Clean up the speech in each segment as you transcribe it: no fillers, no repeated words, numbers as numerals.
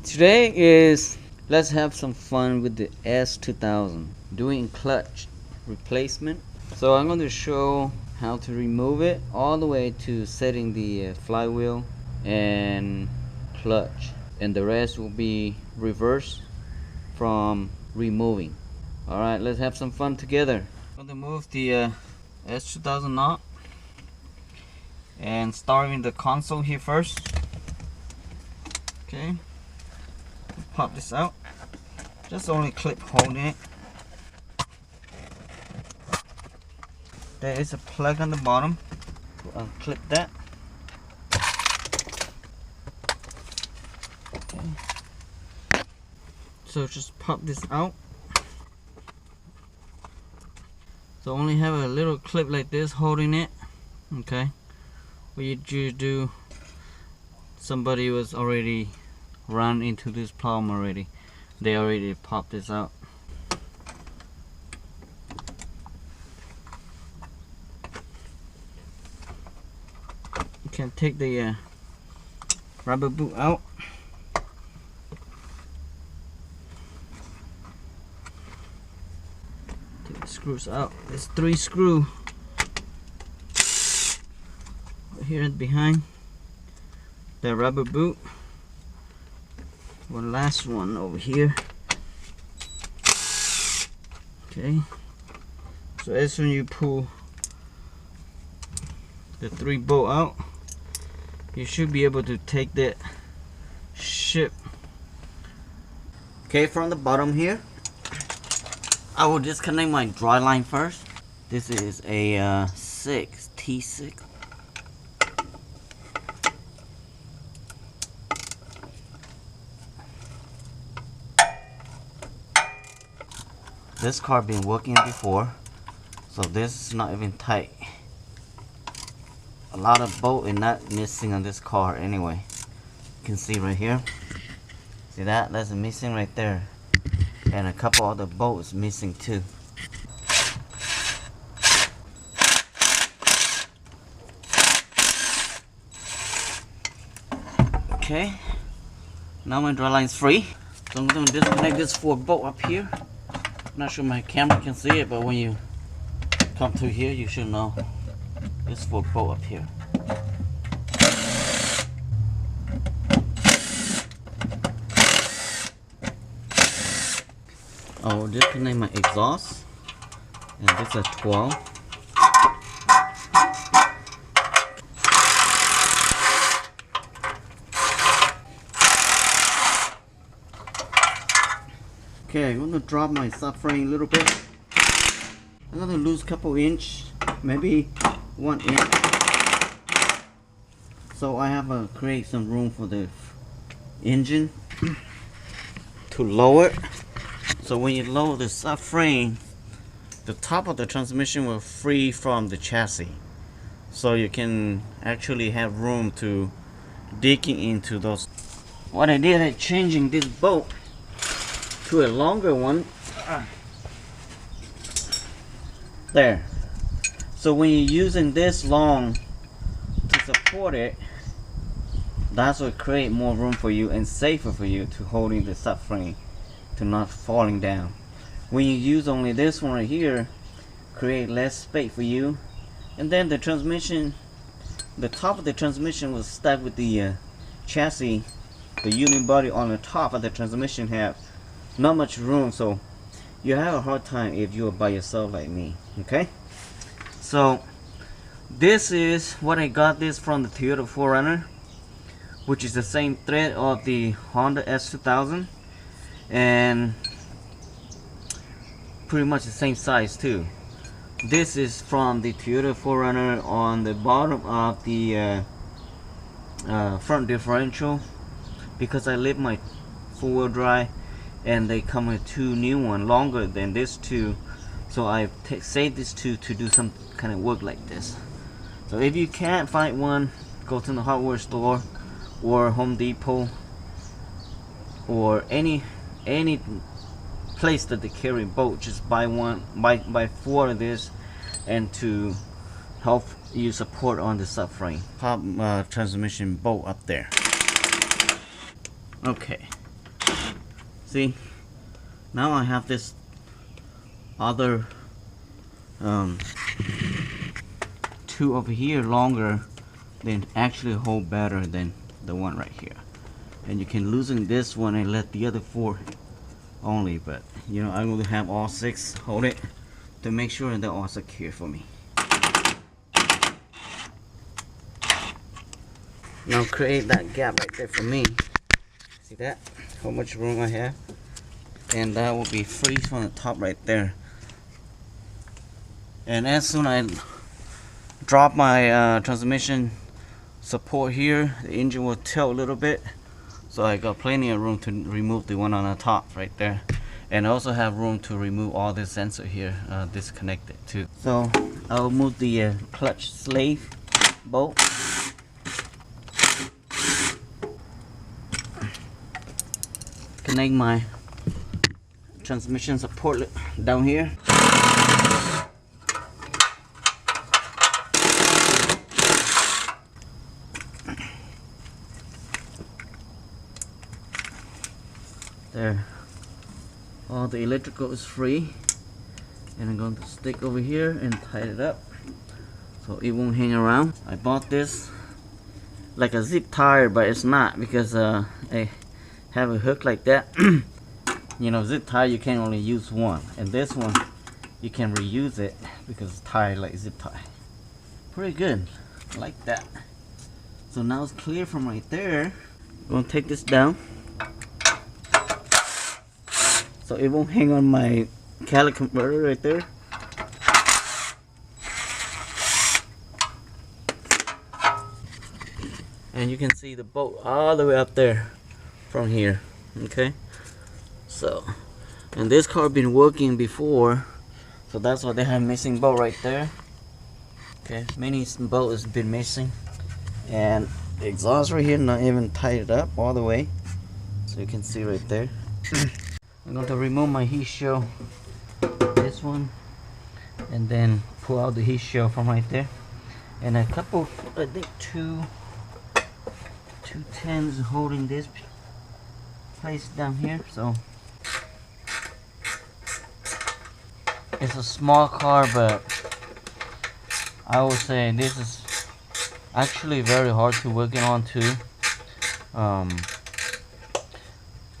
Today is let's have some fun with the S2000 doing clutch replacement. So I'm going to show how to remove it all the way to setting the flywheel and clutch, and the rest will be reverse from removing. Alright, let's have some fun together. I'm going to move the S2000 knob and starting the console here first. Okay, pop this out. Just only clip holding it. There is a plug on the bottom. We'll unclip that. Okay. So just pop this out. So only have a little clip like this holding it. Okay. What you do, somebody was already run into this problem already. They already popped this out. You can take the rubber boot out. Take the screws out. There's 3 screws here and behind the rubber boot. One last one over here. Okay, so as when you pull the 3 bolt out, you should be able to take that ship. Okay, from the bottom here, I will disconnect my dry line first. This is a T6. This car been working before, so this is not even tight. A lot of bolt is not missing on this car anyway. You can see right here. See that? That's missing right there. And a couple other bolts missing too. Okay. Now my dry line's free. So I'm going to disconnect this 4 bolt up here. Not sure my camera can see it, but when you come to here, you should know this 4 bolt up here. I will disconnect my exhaust, and this is 12. Okay, I'm going to drop my subframe a little bit. I'm going to lose a couple inch, maybe 1 inch. So I have to create some room for the engine to lower it. So when you lower the subframe, the top of the transmission will free from the chassis. So you can actually have room to digging into those. What I did is changing this bolt to a longer one. There. So when you're using this long to support it, that's what create more room for you and safer for you to holding the subframe to not falling down. When you use only this one right here, create less space for you, and then the transmission, the top of the transmission was stuck with the chassis. The unit body on the top of the transmission have not much room, so you have a hard time if you're by yourself like me. Okay, so this is what I got this from the Toyota 4Runner, which is the same thread of the Honda S2000 and pretty much the same size too. This is from the Toyota 4Runner on the bottom of the front differential, because I leave my 4-wheel drive and they come with 2 new ones longer than this 2, so I saved this 2 to do some kind of work like this. So if you can't find one, go to the hardware store or Home Depot or any place that they carry bolt. Just buy 4 of this, and to help you support on the subframe. Pop transmission bolt up there. Okay, See, now I have this other two over here longer, than actually hold better than the one right here. And you can loosen this one and let the other four only, but you know, I'm going to have all six hold it to make sure they're all secure for me. Now create that gap right there for me. See that? How much room I have? And that will be free from the top right there. And as soon as I drop my transmission support here, the engine will tilt a little bit. So I got plenty of room to remove the one on the top right there. And I also have room to remove all this sensor here disconnected too. So I'll move the clutch slave bolt. Connect my transmission support down here. There. All the electrical is free. And I'm going to stick over here and tighten it up so it won't hang around. I bought this like a zip tie, but it's not, because I have a hook like that. You know, zip tie you can only use one, and this one you can reuse it because it's tied like zip tie. Pretty good, I like that. So now it's clear from right there. I'm gonna take this down so it won't hang on my catalytic converter right there. And you can see the bolt all the way up there from here. Okay, so, and this car been working before, so that's why they have missing bolt right there. Okay, many bolt has been missing, and the exhaust right here not even tied up all the way, so you can see right there. I'm going to remove my heat shield, this one, and then pull out the heat shield from right there, and a couple, I think two 10s holding this place down here. So it's a small car, but I would say this is actually very hard to work on too.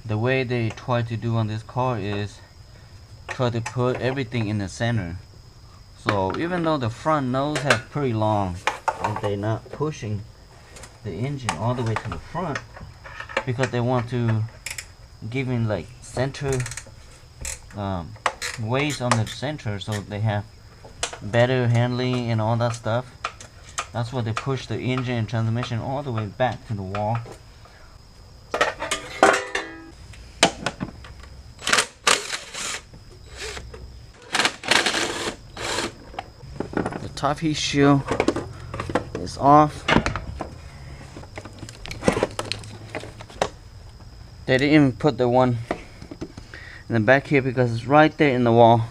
The way they try to do on this car is try to put everything in the center. So even though the front nose have pretty long, and they're not pushing the engine all the way to the front because they want to give in like center weight on the center, so they have better handling and all that stuff. That's why they push the engine and transmission all the way back to the wall. The top heat shield is off. They didn't even put the one in the back here because it's right there in the wall.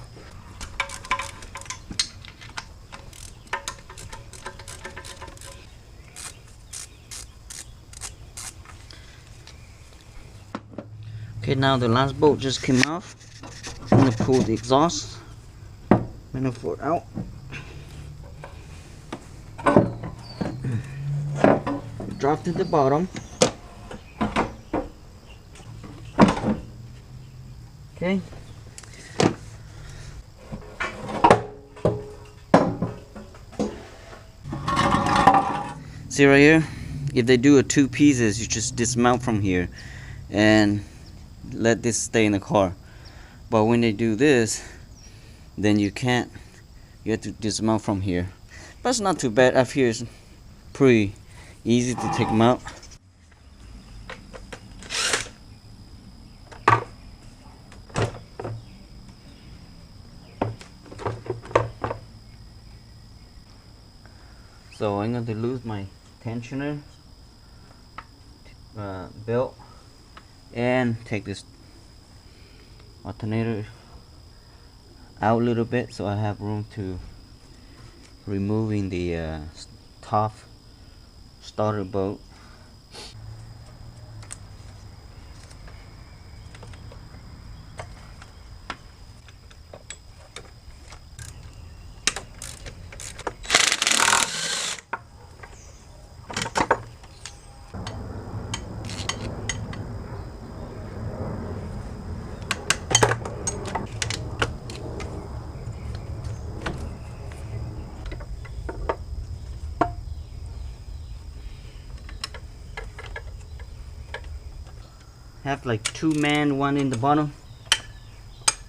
Okay, now the last bolt just came off. I'm going to pull the exhaust manifold out. Drop to the bottom. Okay. See right here? If they do a two pieces, you just dismount from here and let this stay in the car. But when they do this, then you can't. You have to dismount from here. But it's not too bad. Up here is pretty easy to take them out. So I'm going to lose my tensioner belt and take this alternator out a little bit so I have room to removing the top starter bolt. have like 2 man, one in the bottom,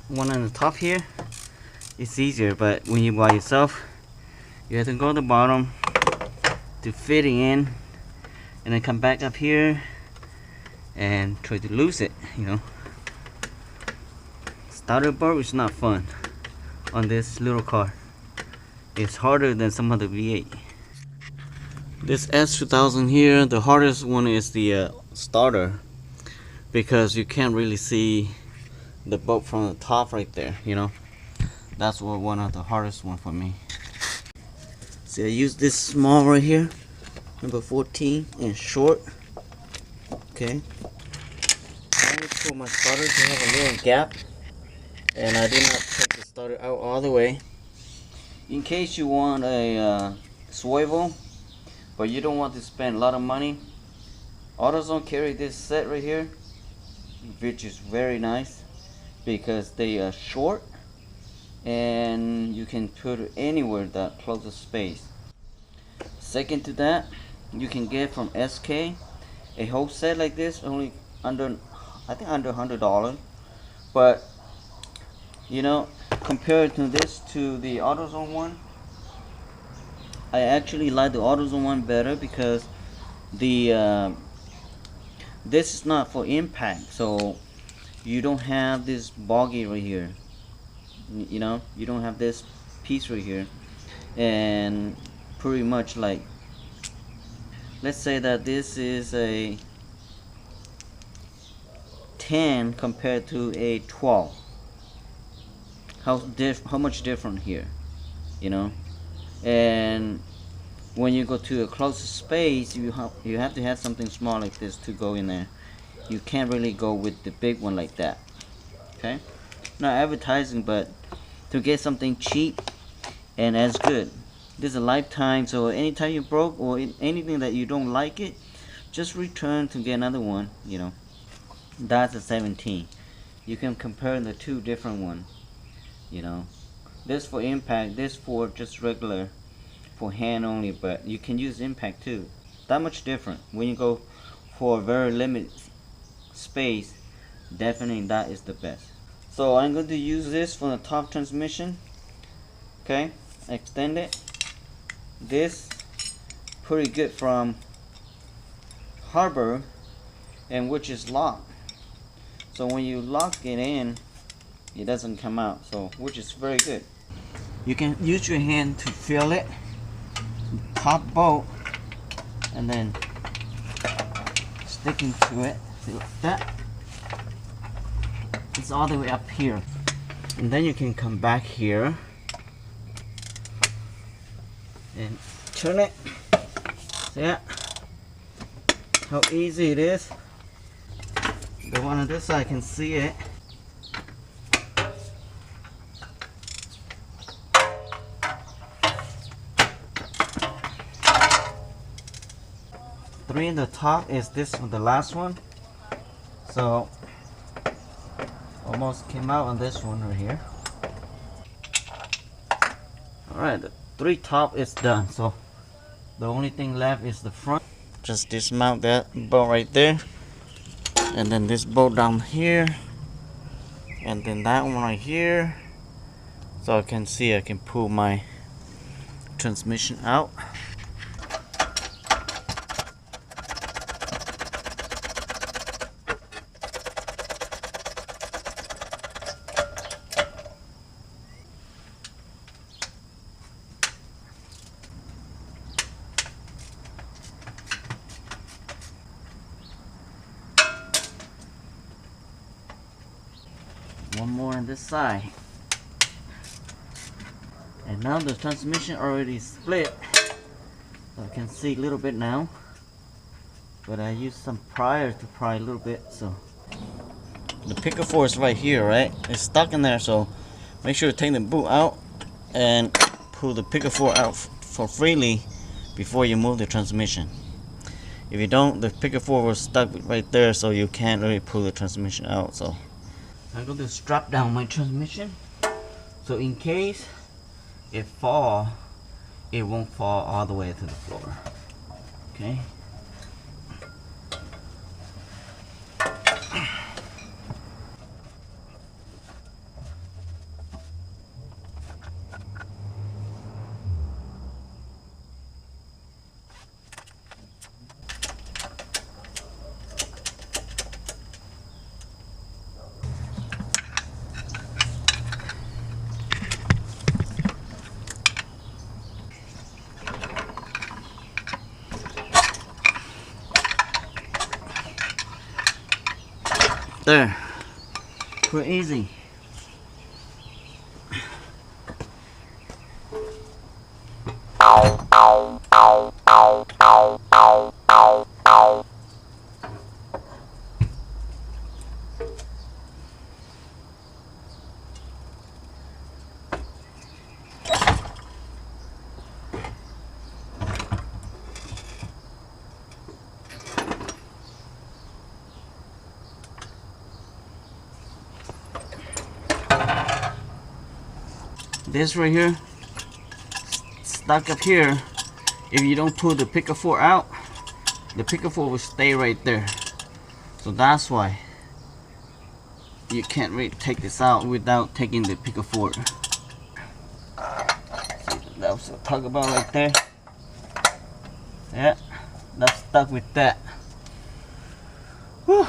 one on the top here, it's easier. But when you're by yourself, you have to go to the bottom to fit it in, and then come back up here and try to loose it, you know. Starter bar is not fun on this little car. It's harder than some of the V8. This S2000 here, the hardest one is the starter, because you can't really see the bolt from the top right there, you know. That's one of the hardest one for me. See, I use this small right here, number 14, and short. Okay. I only pull my starter to have a little gap, and I did not take the starter out all the way. In case you want a swivel, but you don't want to spend a lot of money, AutoZone carry this set right here, which is very nice because they are short and you can put it anywhere that closes space. Second to that, you can get from SK a whole set like this, only under, I think under $100. But you know, compared to this to the AutoZone one, I actually like the AutoZone one better because the this is not for impact, so you don't have this boggy right here. You know, you don't have this piece right here, and pretty much like, let's say that this is a 10 compared to a 12. How much different here, you know? And when you go to a closer space, you have to have something small like this to go in there. You can't really go with the big one like that. Okay, not advertising, but to get something cheap and as good. This is a lifetime, so anytime you broke or anything that you don't like it, just return to get another one, you know. That's a 17. You can compare the two different ones, you know. This for impact, this for just regular, for hand only, but you can use impact too. That much different. When you go for a very limited space, definitely that is the best. So I'm going to use this for the top transmission. Okay, extend it. This pretty good from Harbor, and which is locked. So when you lock it in, it doesn't come out, so which is very good. You can use your hand to feel it, top bolt, and then sticking to it, see like that. It's all the way up here, and then you can come back here and turn it. See that? How easy it is. The one on this side, I can see it. Three in the top is this one, the last one. So almost came out on this one right here. Alright, the 3 top is done. So the only thing left is the front. Just dismount that bolt right there, and then this bolt down here, and then that one right here. So I can see I can pull my transmission out. One more on this side, and now the transmission already split, so I can see a little bit now, but I used some prior to pry a little bit. So the picker 4 is right here, right? It's stuck in there, so make sure to take the boot out and pull the picker 4 out for freely before you move the transmission. If you don't, the picker 4 was stuck right there, so you can't really pull the transmission out. So I'm going to strap down my transmission, so in case it fall, it won't fall all the way to the floor. Okay. There. Pretty easy. This right here, stuck up here, if you don't pull the picker fork out, the picker fork will stay right there. So that's why you can't really take this out without taking the picker fork. That was a tug about right there. Yeah, that's stuck with that. Whew.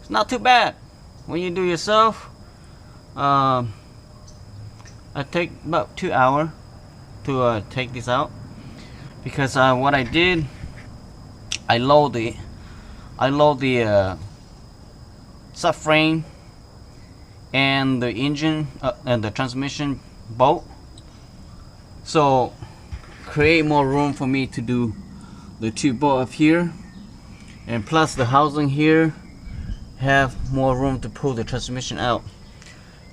It's not too bad when you do yourself. I take about 2 hours to take this out, because what I did, I load the subframe and the engine and the transmission bolt, so create more room for me to do the 2 bolts up here, and plus the housing here have more room to pull the transmission out.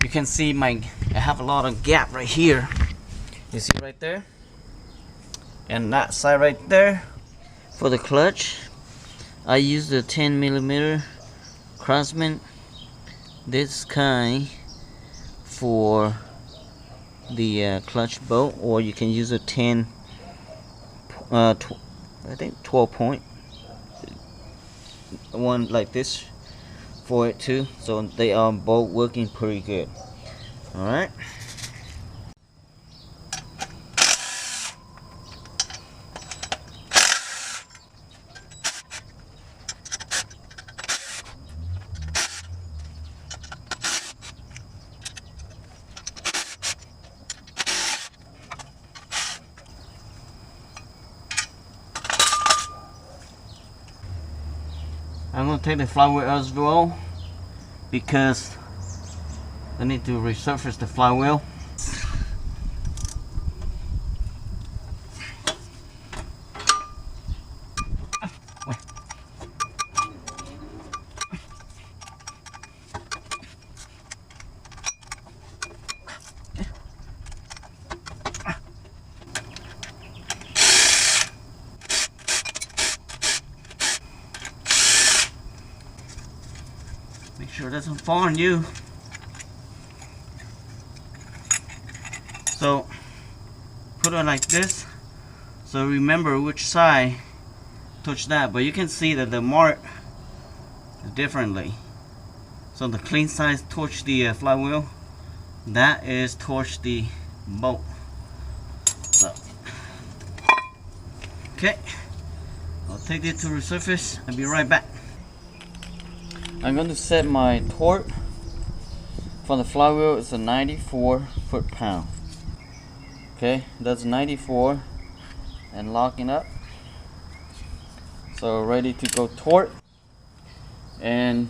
You can see I have a lot of gap right here. You see right there, and that side right there. For the clutch, I use the 10mm Craftsman, this kind, for the clutch bolt, or you can use a 12 point one like this for it too. So they are both working pretty good. All right. I'm going to take the flywheel as well, because I need to resurface the flywheel. Make sure it doesn't fall on you. So put it like this, so remember which side touch that. But you can see that the mark is differently. So the clean side touch the flywheel, that is touch the bolt. So okay, I'll take it to resurface and be right back. I'm going to set my torque for the flywheel. It's a 94 foot-pound. Okay, that's 94 and locking up. So ready to go torque. And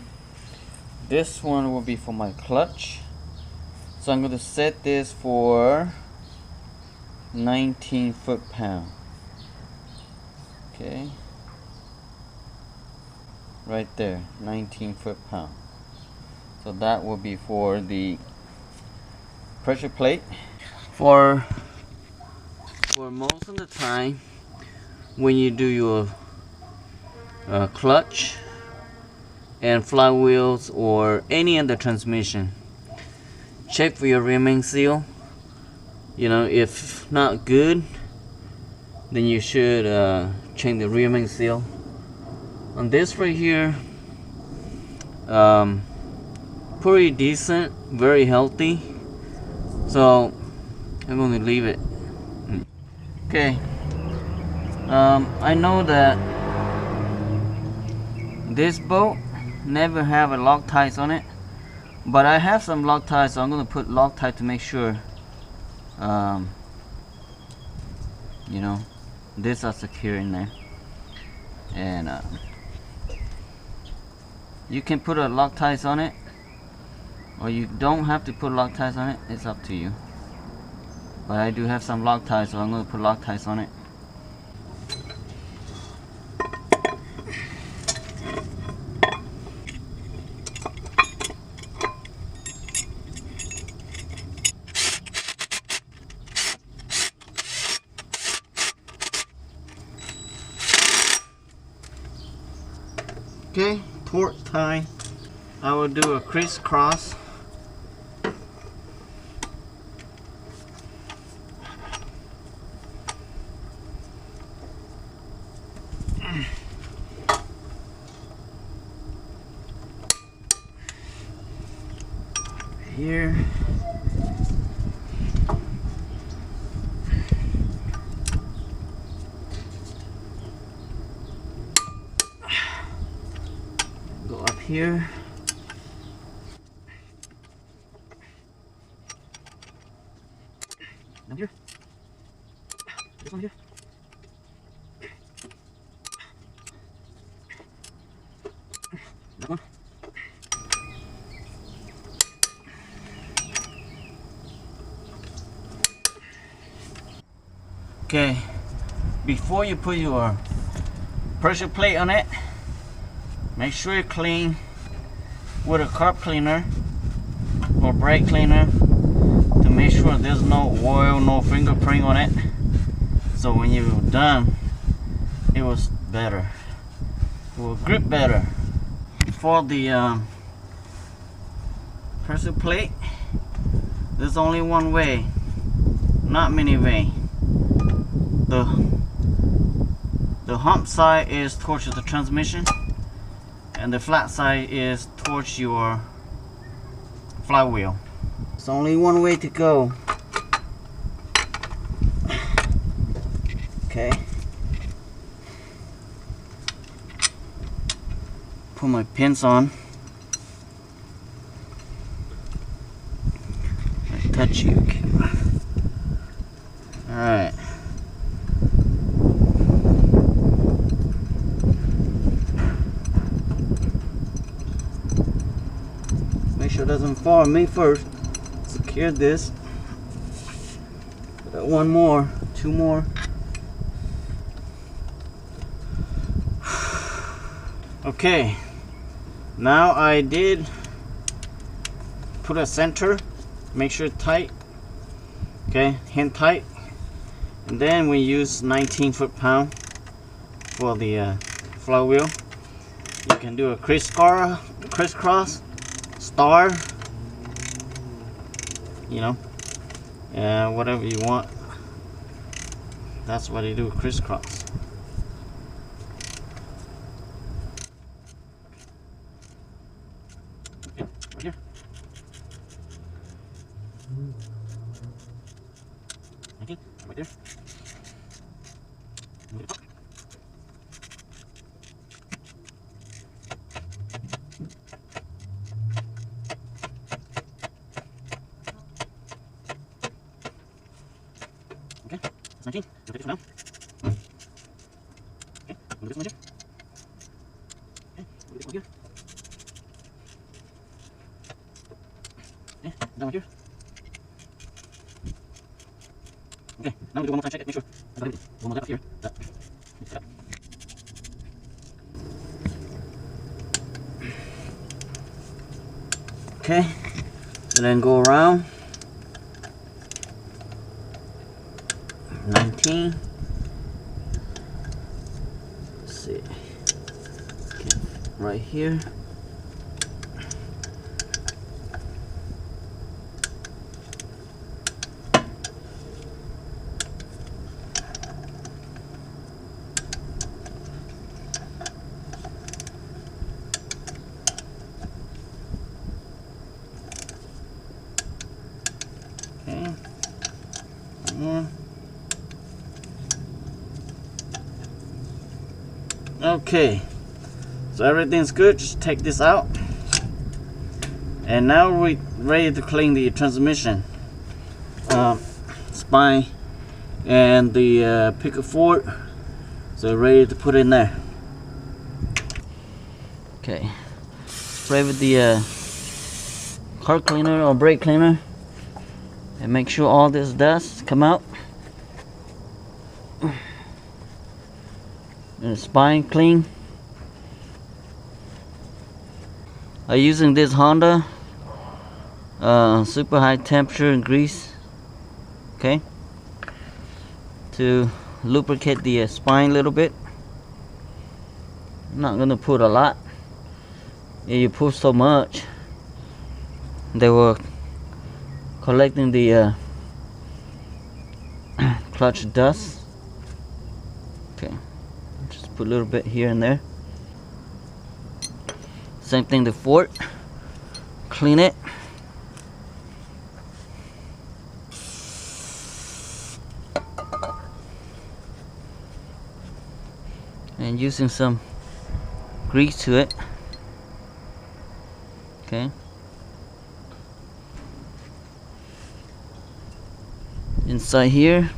this one will be for my clutch. So I'm going to set this for 19 foot-pound. Okay. Right there, 19 foot-pound. So that will be for the pressure plate. For most of the time, when you do your clutch and flywheels or any other transmission, check for your reaming seal. You know, if not good, then you should change the reaming seal. On this right here, pretty decent, very healthy, so I'm going to leave it. Okay, I know that this bolt never have a Loctite on it, but I have some Loctite, so I'm going to put Loctite to make sure you know, these are secure in there. And You can put a Loctite on it, or you don't have to put Loctite on it. It's up to you. But I do have some Loctite, so I'm going to put Loctite on it. Okay, torque tie. I will do a crisscross. Here. Go up here. Down here. This one here. That one. Okay, before you put your pressure plate on it, make sure you clean with a carb cleaner or brake cleaner to make sure there's no oil, no fingerprint on it. So when you're done, it was better. It will grip better. For the pressure plate, there's only one way, not many ways. The hump side is towards the transmission, and the flat side is towards your flywheel. It's only one way to go. Okay. Put my pins on. I touch you. Alright. Make sure it doesn't fall on me first. Secure this. Got one more, two more. Okay, now I did put a center, make sure it's tight. Okay, hand tight. And then we use 19 foot-pound for the flywheel. You can do a crisscross, star, you know, whatever you want. That's what you do, crisscross. Okay, right here. Okay, right there. Move it up. Okay, that's 19. We'll take this one down. Okay, we'll do this one here. Okay, we'll do this one here. Okay, that one here. Okay, now we'll do one more time, check it, make sure. One more up here. That. Okay, and then go around. 19. Let's see. Okay, right here. Okay. One more. Okay, so everything's good. Just take this out, and now we're ready to clean the transmission spine and the picker fork. So ready to put in there. Okay, spray with the car cleaner or brake cleaner and make sure all this dust come out. And the spine clean. I'm using this Honda super high temperature grease, okay, to lubricate the spine a little bit. I'm not gonna put a lot. If you put so much, they were collecting the clutch dust. Okay, just put a little bit here and there. Same thing the fork. Clean it. And using some grease to it. Okay. Inside here.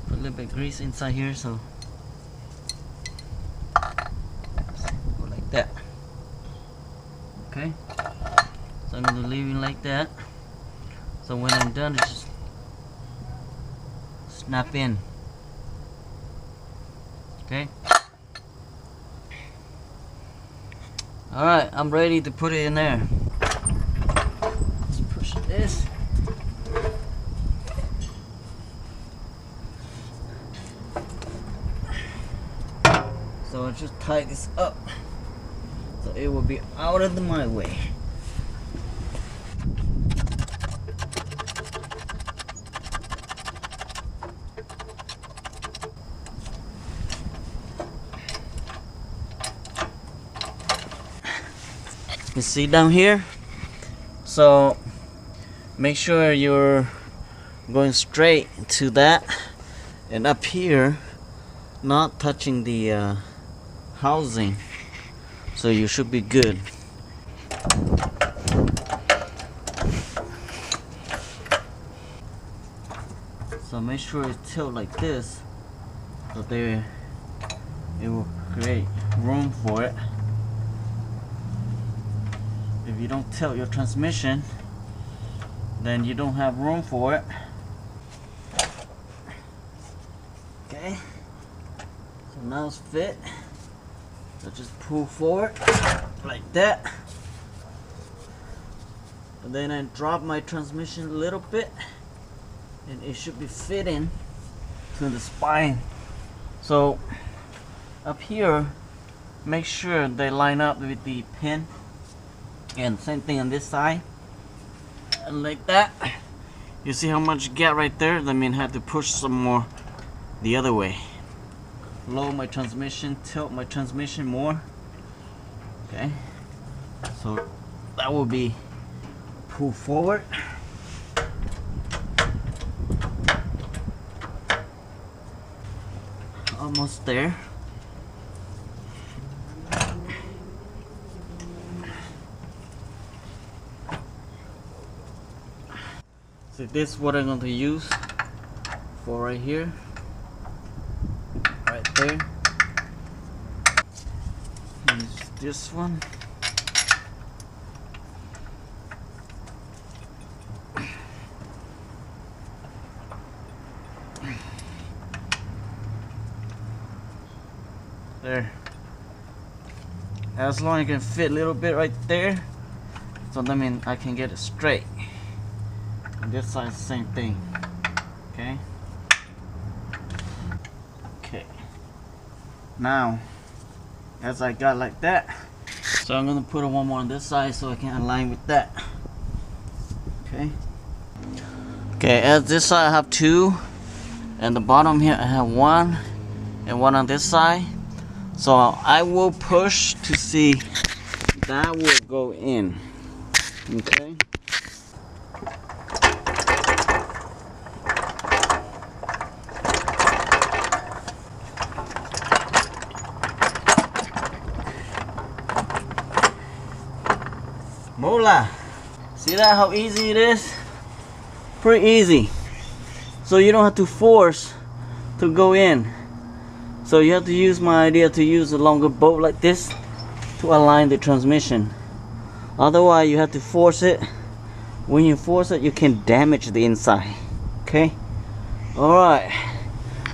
Put a little bit of grease inside here, so go like that. Okay. So I'm gonna leave it like that. So when I'm done, it's just snap in. Okay. Alright, I'm ready to put it in there. Let's push this. So I'll just tie this up so it will be out of my way. You see down here, so make sure you're going straight to that, and up here not touching the housing, so you should be good. So make sure it's tilted like this, so there it will create room for it. If you don't tilt your transmission, then you don't have room for it. Okay, so now it's fit. So just pull forward like that, and then I drop my transmission a little bit, and it should be fitting to the spine. So up here, make sure they line up with the pin. And same thing on this side, and like that. You see how much gap right there? That means I have to push some more the other way. Lower my transmission, tilt my transmission more. Okay, so that will be pull forward. Almost there. So this is what I'm going to use for right here, right there. Use this one. There. As long as it can fit a little bit right there, so that means I can get it straight. And this side, same thing. Okay. Okay. Now, as I got like that, so I'm gonna put one more on this side so I can align with that. Okay. Okay. As this side I have two, and the bottom here I have one, and one on this side. So I will push to see that will go in. Okay. Mola, see that how easy it is? Pretty easy. So you don't have to force to go in. So you have to use my idea to use a longer bolt like this to align the transmission. Otherwise you have to force it. When you force it, you can damage the inside. Okay? Alright.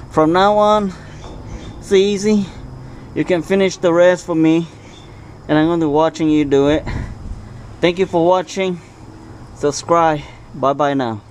From now on, it's easy. You can finish the rest for me, and I'm going to be watching you do it. Thank you for watching. Subscribe. Bye bye now.